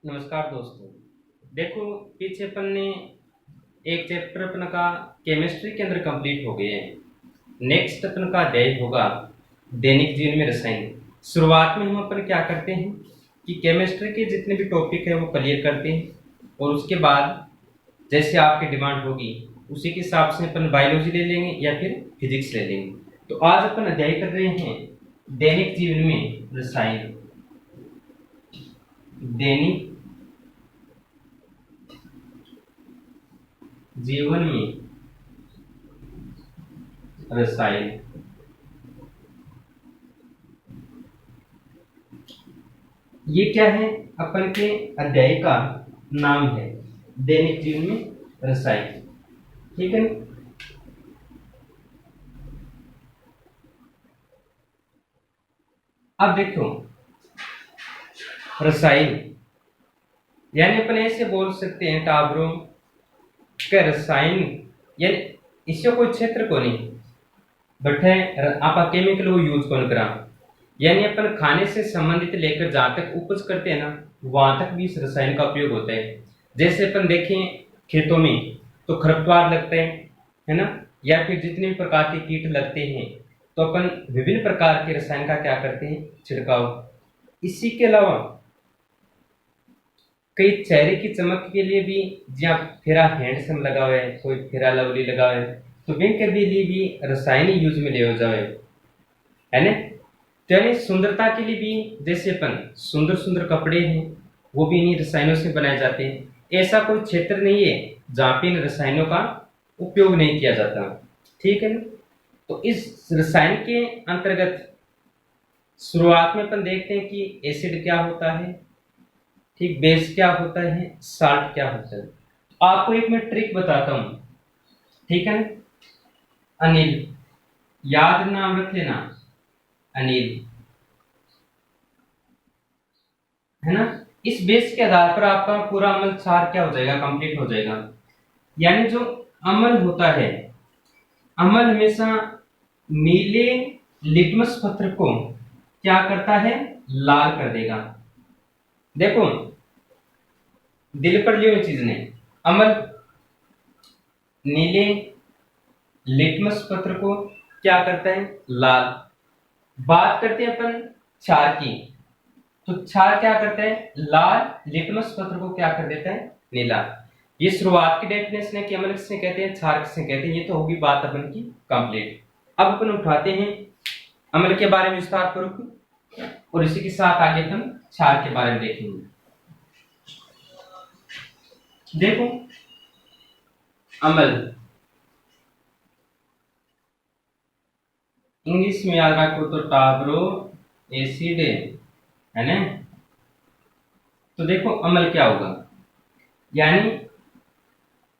नमस्कार दोस्तों। देखो, पीछे अपन ने एक चैप्टर अपन का केमिस्ट्री के अंदर कंप्लीट हो गए हैं। नेक्स्ट अपन का अध्याय होगा दैनिक जीवन में रसायन। शुरुआत में हम अपन क्या करते हैं कि केमिस्ट्री के जितने भी टॉपिक है वो क्लियर करते हैं, और उसके बाद जैसे आपकी डिमांड होगी उसी के हिसाब से अपन बायोलॉजी ले लेंगे या फिर फिजिक्स ले लेंगे। तो आज अपन अध्याय कर रहे हैं दैनिक जीवन में रसायन। दैनिक जीवन में रसायन। ये क्या है? अपन के अध्याय का नाम है दैनिक जीवन में रसायन। ठीक है। अब देखो, रसायन यानी अपन ऐसे बोल सकते हैं टाबरों का रसायन यानी इससे कोई क्षेत्र को नहीं बट है आप केमिकल वो यूज कौन करा, यानी अपन खाने से संबंधित लेकर जहां तक उपज करते हैं ना वहां तक भी इस रसायन का उपयोग होता है। जैसे अपन देखें खेतों में तो खरपतवार लगते हैं, है ना, या फिर जितने भी प्रकार के कीट लगते हैं तो अपन विभिन्न प्रकार के रसायन का क्या करते हैं, छिड़काव। इसी के अलावा कई चेहरे की चमक के लिए भी जहाँ फेरा हैंडसम लगा हुआ है, कोई फेरा लवली लगा हुआ है, तो बैंक के लिए भी रसायन यूज में ले हो जाए, है ना। तो यानी सुंदरता के लिए भी जैसे अपन सुंदर सुंदर कपड़े हैं वो भी इन्हीं रसायनों से बनाए जाते हैं। ऐसा कोई क्षेत्र नहीं है जहाँ पे इन रसायनों का उपयोग नहीं किया जाता। ठीक है ना। तो इस रसायन के अंतर्गत शुरुआत में अपन देखते हैं कि एसिड क्या होता है, ठीक, बेस क्या होता है, साल्ट क्या होता है। आपको एक मैं ट्रिक बताता हूं, ठीक है। अनिल, याद नाम रख लेना, अनिल, है ना। इस बेस के आधार पर आपका पूरा अमल सार क्या हो जाएगा, कंप्लीट हो जाएगा। यानी जो अमल होता है, अमल हमेशा नीले लिटमस पत्र को क्या करता है, लाल कर देगा। देखो, दिल पर लियो चीज ने, अमल नीले लिटमस पत्र को क्या करता है, लाल। बात करते हैं अपन क्षार की, तो क्षार क्या करता है, लाल लिटमस पत्र को क्या कर देता है, नीला। ये शुरुआत की डेफिनेशन है कि अम्ल किससे कहते हैं, क्षार किससे कहते हैं। ये तो होगी बात अपन की कंप्लीट। अब अपन उठाते हैं अम्ल के बारे में विस्तार पूर्वक, और इसी के साथ आगे अपन क्षार के बारे में देखेंगे। देखो, अम्ल इंग्लिश में याद रखो तो टाब्रो एसिड है ना। तो देखो अम्ल क्या होगा, यानी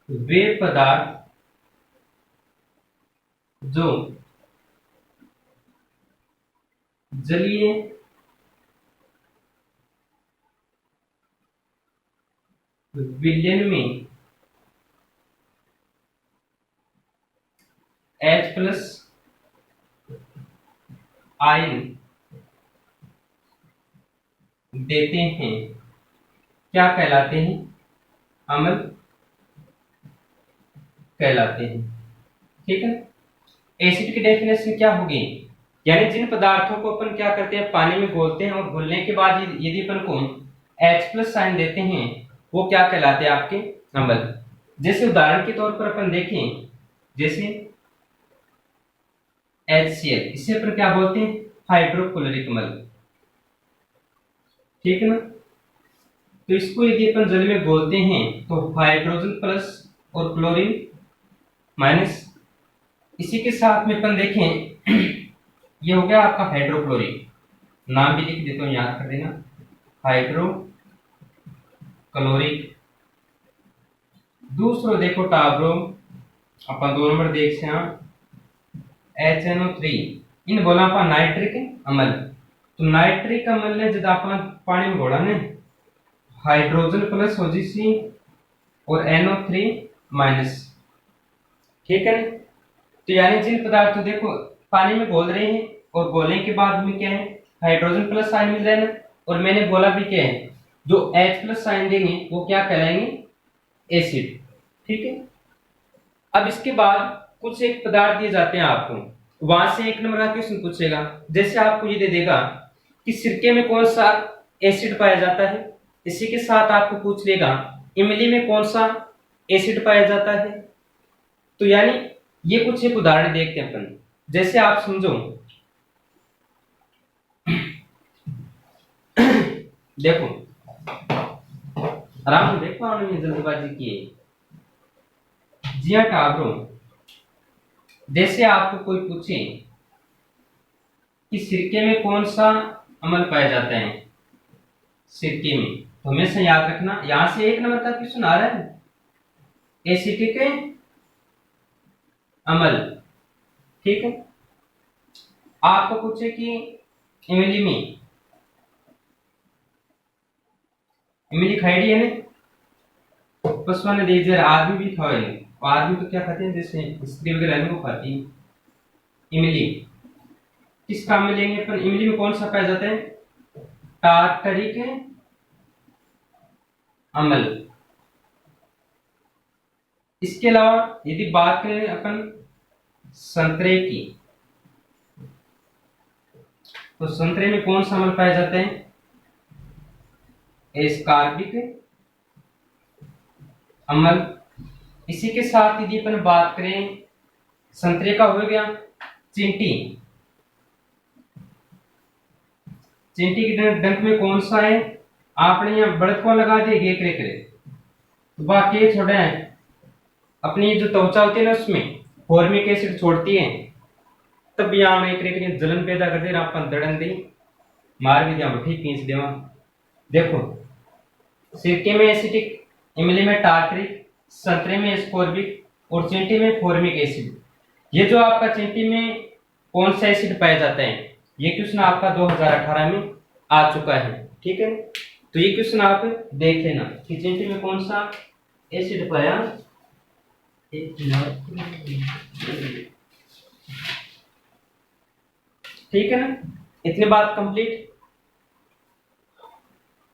वे पदार्थ जो जलीय विलयन में H+ आयन देते हैं क्या कहलाते हैं, अम्ल कहलाते हैं। ठीक है। एसिड की डेफिनेशन क्या होगी, यानी जिन पदार्थों को अपन क्या करते हैं, पानी में घोलते हैं और घोलने के बाद यदि अपन को H+ आयन देते हैं वो क्या कहलाते हैं, आपके अम्ल। जैसे उदाहरण के तौर पर अपन देखें, जैसे HCl, इसे अपन क्या बोलते हैं, हाइड्रोक्लोरिक अम्ल। ठीक है ना। तो इसको यदि अपन जल में घोलते हैं तो हाइड्रोजन प्लस और क्लोरीन माइनस। इसी के साथ में अपन देखें ये हो गया आपका हाइड्रोक्लोरिक, नाम भी लिख देता हूं, याद कर देना, हाइड्रोक्लोरिक। दूसरा देखो टाब्रो, अपन 2 नंबर देख से HNO3, इन बोला अपन नाइट्रिक अम्ल। तो नाइट्रिक अम्ल ने जब अपन पानी में घोड़ा ने हाइड्रोजन प्लस हो जी सी और NO3 माइनस। ठीक है। तो यानी जिन पदार्थों देखो पानी में घोल रहे हैं और घोलने के बाद में क्या है, हाइड्रोजन प्लस आयन मिल रहा है ना, और मैंने बोला भी क्या है, जो H प्लस साइन देंगे वो क्या कहलाएंगे, एसिड। ठीक है। अब इसके बाद कुछ एक पदार्थ दिए जाते हैं आपको, वहां से 1 नंबर का क्वेश्चन पूछेगा। जैसे आपको ये दे देगा कि सिरके में कौन सा एसिड पाया जाता है, इसी के साथ आपको पूछ लेगा इमली में कौन सा एसिड पाया जाता है। तो यानी ये कुछ एक उदाहरण देखते हैं अपन। जैसे आप समझो, देखो आराम से देखो, आपने जल्दबाजी की है। जी हाँ टाबरों, जैसे आपको कोई पूछे कि सिरके में कौन सा अम्ल पाया जाता है, सिरके में, तो हमेशा याद रखना यहां से 1 नंबर का क्वेश्चन आ रहा है, एसिटिक अम्ल। ठीक है। आपको पूछे कि इमली में, इमली खाई है ना, पशुओं ने दे दिया, आदमी भी खाए, आदमी तो क्या खाते हैं, जैसे स्त्री वगैरह वो खाती है इमली। किस काम में लेंगे पर इमली में कौन सा पाया जाता है, टार्टरिक अम्ल। इसके अलावा यदि बात करें अपन संतरे की, तो संतरे में कौन सा अम्ल पाया जाता है, एस्कार्बिक अम्ल। इसी के साथ यदि अपन बात करें, संतरे का हो गया चिंटी, चिंटी के डंक में कौन सा है, आपने यहाँ बढ़त को लगा दिए गे करे करे, तो बाकी छोड़ा है अपनी जो त्वचा होती है ना उसमें फॉर्मिक एसिड छोड़ती है, तब यहाँ में एक जलन पैदा कर दे, अपन दड़न दी मार भी दिया ठीक खींच देवा। देखो सिरके में एसिटिक, इमली में टार्टरिक, संतरे में एस्कॉर्बिक और चिंटी में फॉर्मिक एसिड। ये जो आपका चिंटी में कौन सा एसिड पाया जाता है, ये क्वेश्चन आपका 2018 में आ चुका है। ठीक है। तो ये क्वेश्चन आप देख लेना कि चिंटी में कौन सा एसिड पाया। ठीक है ना, इतनी बात कंप्लीट।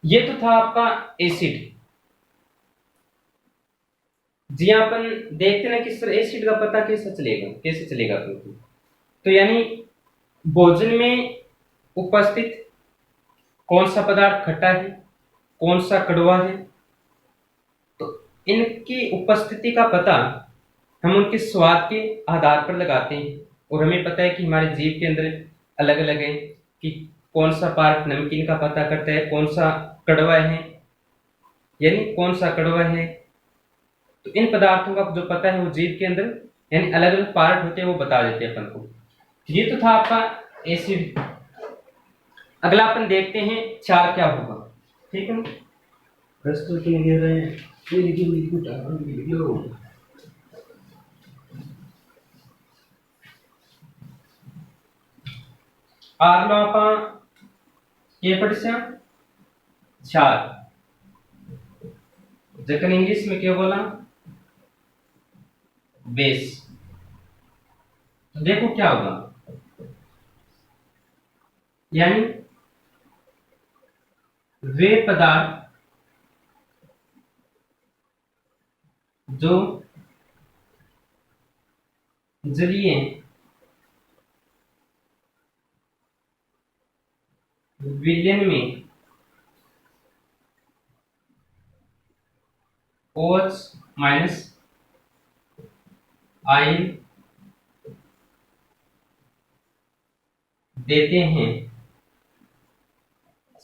ये तो था आपका एसिड। जी अपन देखते ना किस तरह एसिड का पता कैसे चलेगा तो यानी भोजन में उपस्थित कौन सा पदार्थ खट्टा है, कौन सा कड़वा है, तो इनकी उपस्थिति का पता हम उनके स्वाद के आधार पर लगाते हैं। और हमें पता है कि हमारे जीभ के अंदर अलग अलग है कि कौन सा पार्ट नमकीन का पता करता है, कौन सा कड़वा है, यानी कौन सा कड़वा है। तो इन पदार्थों का जो पता है वो जीभ के अंदर यानी अलग अलग पार्ट होते हैं वो बता देते हैं अपन को। ये तो था आपका एसिड। अगला अपन देखते हैं क्षार क्या होगा। ठीक है। आरलो आप ये पढ़ से क्षार, जखन इंग्लिश में क्या बोला, बेस। तो देखो क्या होगा, यानी वे पदार्थ जो जलीय विलयन में OH माइनस आयन देते हैं,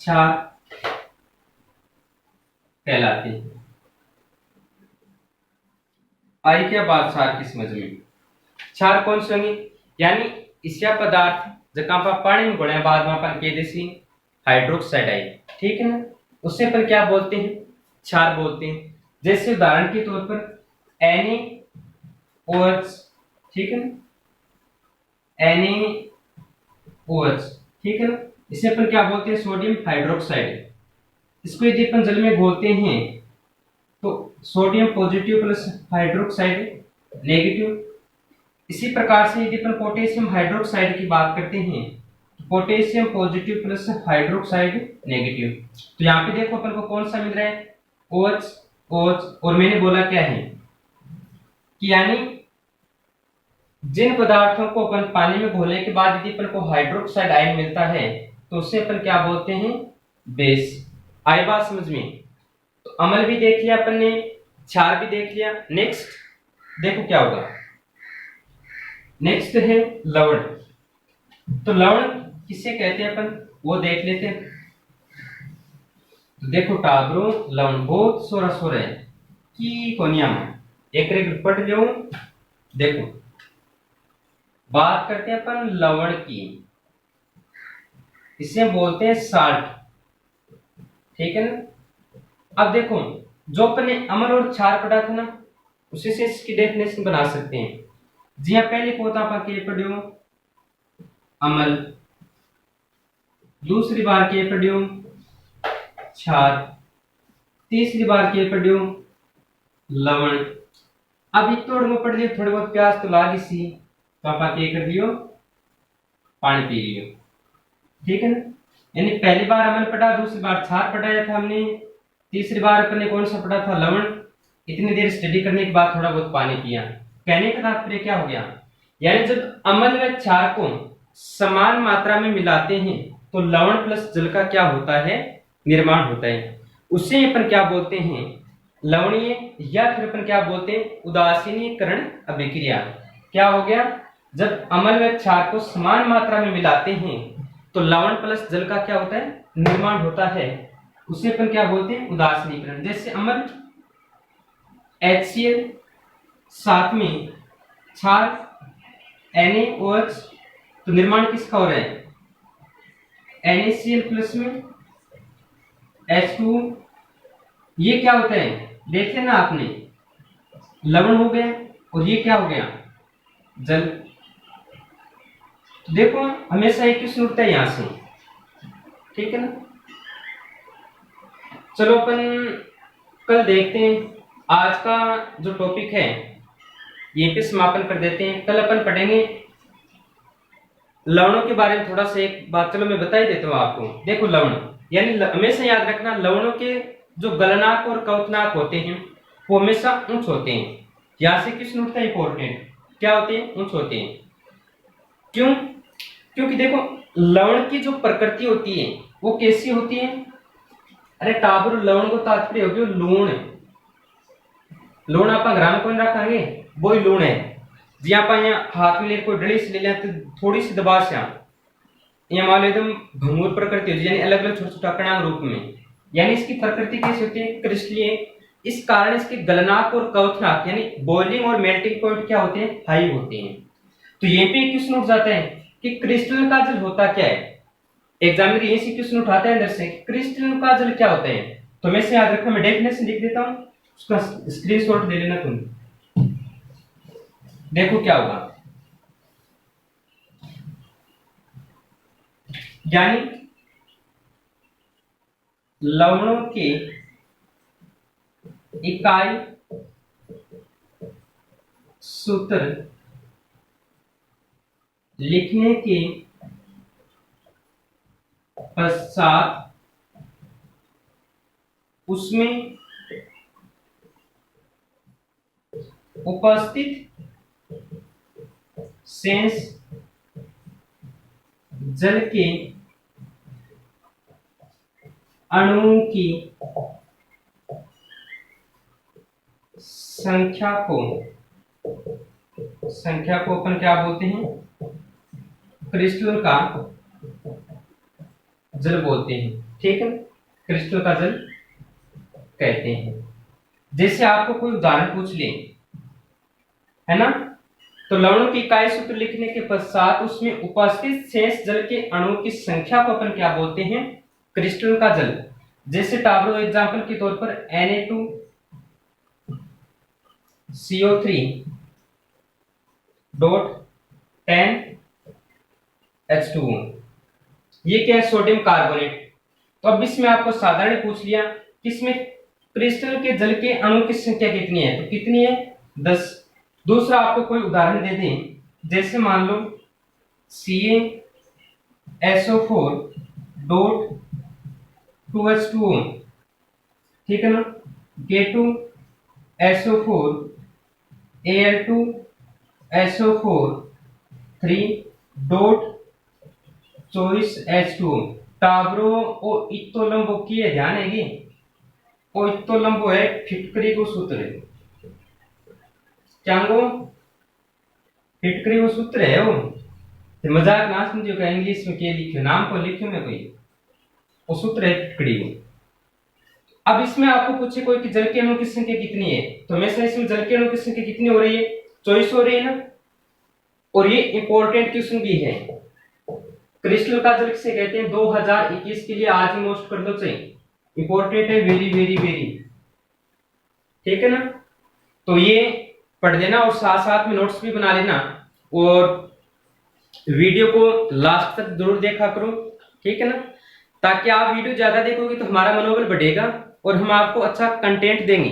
क्षार कहलाते हैं। आई क्या बात क्षार की समझ में, क्षार कौन से होंगे, यानी इसका पदार्थ जब आप पानी में घोले बाद में अपन कह देसी हाइड्रोक्साइड आई। ठीक है ना, उससे अपन क्या बोलते हैं, क्षार बोलते हैं। जैसे उदाहरण के तौर पर NaOH, ठीक है ना, NaOH, ठीक है ना, इसे अपन क्या बोलते हैं, सोडियम हाइड्रोक्साइड। इसको यदि अपन जल में घोलते हैं तो sodium positive plus hydroxide negative. इसी प्रकार से यदि अपन पोटेशियम हाइड्रोक्साइड की बात करते हैं तो potassium positive plus hydroxide negative. तो यहाँ पे देखो अपन को कौन सा मिल रहा है, OH OH। और मैंने बोला क्या है कि यानी जिन पदार्थों को अपन पानी में घोलने के बाद यदि अपन को हाइड्रोक्साइड आयन मिलता है तो उसे अपन क्या बोलते हैं, बेस। आई बात समझ में। तो अम्ल भी देख लिया अपन ने, क्षार भी देख लिया। नेक्स्ट देखो क्या होगा, नेक्स्ट है लवण। तो लवण किसे कहते हैं अपन वो देख लेते हैं। तो देखो टाबरो लवण बहुत सोरा सोरा है कि कोनिया में एक रेग पढ़ लो। देखो बात करते हैं अपन लवण की, इसे बोलते हैं साल्ट, ठीक है ना। अब देखो जो अपने अम्ल और क्षार पढ़ा था ना, उसी से इसकी डेफिनेशन बना सकते हैं। जी हाँ, पहले पोता पा के पढ़ियो अम्ल, दूसरी बार के पढ़ियो क्षार, तीसरी बार के पढ़ियो लवण। अब थोड़े बहुत पढ़ लियो, थोड़े बहुत प्यास तो लागी सी, तो आप के कर दियो पानी पी लियो, ठीक है ना। यानी पहली बार अम्ल पढ़ा, दूसरी बार क्षार पढ़ाया था हमने, तीसरी बार अपने कौन सा पढ़ा था, लवण। इतनी देर स्टडी करने के बाद थोड़ा बहुत पानी पिया। कहने का तात्पर्य क्या हो गया, यानी जब अम्ल व क्षार को समान मात्रा में मिलाते हैं तो लवण प्लस जल का क्या होता है, निर्माण होता है। उसे अपन क्या बोलते हैं, लवणीय, या फिर अपन क्या बोलते हैं, उदासीनीकरण अभिक्रिया। क्या हो गया, जब अम्ल व क्षार को समान मात्रा में मिलाते हैं तो लवण प्लस जल का क्या होता है, निर्माण होता है। उसे अपन क्या बोलते हैं, उदासीनीकरण। जैसे अम्ल HCl, साथ में क्षार NaOH, तो निर्माण किसका हो रहा है, NaCl प्लस में H2। ये क्या होता है, देखे ना आपने, लवण हो गया और ये क्या हो गया, जल। तो देखो हमेशा एक क्वेश्चन उठता है यहां से, ठीक है ना। चलो अपन कल देखते हैं, आज का जो टॉपिक है ये पे समापन कर देते हैं। कल अपन पढ़ेंगे लवणों के बारे में थोड़ा सा एक बात, चलो मैं बता ही देता हूँ आपको। देखो लवण यानी हमेशा याद रखना, लवणों के जो गलनांक और कवचनांक होते हैं वो हमेशा उच्च होते हैं। यहां से क्वेश्चन उठता है इंपॉर्टेंट, क्या होते हैं, उच्च होते हैं। क्यों, क्योंकि देखो लवण की जो प्रकृति होती है वो कैसी होती है, अरे टाबर लवण को तात्पर्य होगी लूण। लूण आप ग्राम को रखेंगे वो ही लूण है। जी आप हाथ में ले कोई डली से ले लें तो थोड़ी सी दबा से ये मान लो एकदम भंगुर प्रकृति होती है, यानी अलग अलग छोटे छोटे कणांक रूप में। यानी इसकी प्रकृति कैसी होती है, क्रिस्टलीय। इस कारण इसके गलनांक और कवचनांक यानी बॉइलिंग और मेल्टिंग पॉइंट क्या होते हैं, हाई होते हैं। तो ये पे क्वेश्चन उठ जाता है कि क्रिस्टल का जल होता क्या है। एग्जामिनर यही से क्वेश्चन उठाता है अंदर से, क्रिस्टल का जल क्या होता है। तो मैं से याद रखना, मैं डेफिनेशन लिख देता हूं, उसका स्क्रीनशॉट ले लेना तुम। देखो क्या होगा, यानी लवणों की इकाई सूत्र लिखने के पश्चात उसमें उपस्थित शेष जल के अणुओं की संख्या को अपन क्या बोलते हैं, क्रिस्टल का जल बोलते हैं, ठीक है। क्रिस्टल का जल कहते हैं। जैसे आपको कोई उदाहरण पूछ ले, है ना, तो लवणों की इकाई सूत्र लिखने के पश्चात उसमें उपस्थित शेष जल के अणुओं की संख्या को अपन क्या बोलते हैं, क्रिस्टल का जल। जैसे टाबरो एग्जांपल के तौर पर Na2CO3.10H2O, ये क्या है, सोडियम कार्बोनेट। तो अब इसमें आपको साधारण पूछ लिया कि इसमें क्रिस्टल के जल के अणु की संख्या कितनी है, तो कितनी है, 10। दूसरा आपको कोई उदाहरण दे दें, जैसे मान लो SO4 डॉट 2H2O, ठीक है ना। K2 SO4 Al2 SO4 3 dot 24 H2O। टाबरो ओ इतो लंबो की है, ध्यान है कि ओ इतो लंबो है फिटकरी को सूत्र है, चांगो फिटकरी को सूत्र है वो। तो मजाक ना समझियो कि इंग्लिश में क्या लिखो, नाम को लिखो मैं कोई, वो सूत्र है फिटकरी को। अब इसमें आपको पूछे कोई कि जल के अणु की संख्या कितनी है, तो हमेशा इसमें जल के अणु की संख्या कितनी हो रही है, 24 हो रही है ना। और ये इंपॉर्टेंट क्वेश्चन भी है, क्रिस्टल का जल किसे कहते हैं, 2021 के लिए आज ही नोट कर दो चाहिए, इंपॉर्टेंट है, वेरी वेरी वेरी, ठीक है ना। तो ये पढ़ लेना और साथ साथ में नोट्स भी बना लेना, और वीडियो को लास्ट तक जरूर देखा करो, ठीक है ना। ताकि आप वीडियो ज्यादा देखोगे तो हमारा मनोबल बढ़ेगा और हम आपको अच्छा कंटेंट देंगे।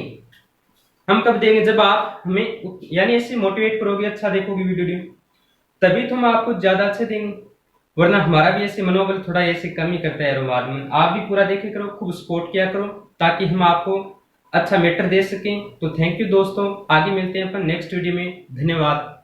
हम कब देंगे, जब आप हमें यानी ऐसे मोटिवेट करोगे, अच्छा देखोगे वीडियो, तभी तो हम आपको ज्यादा अच्छे देंगे। वरना हमारा भी ऐसे मनोबल थोड़ा ऐसे कम ही करता है रोमाल में। आप भी पूरा देखे करो, खूब सपोर्ट किया करो, ताकि हम आपको अच्छा मैटर दे सकें। तो थैंक यू दोस्तों, आगे मिलते हैं अपन नेक्स्ट वीडियो में। धन्यवाद।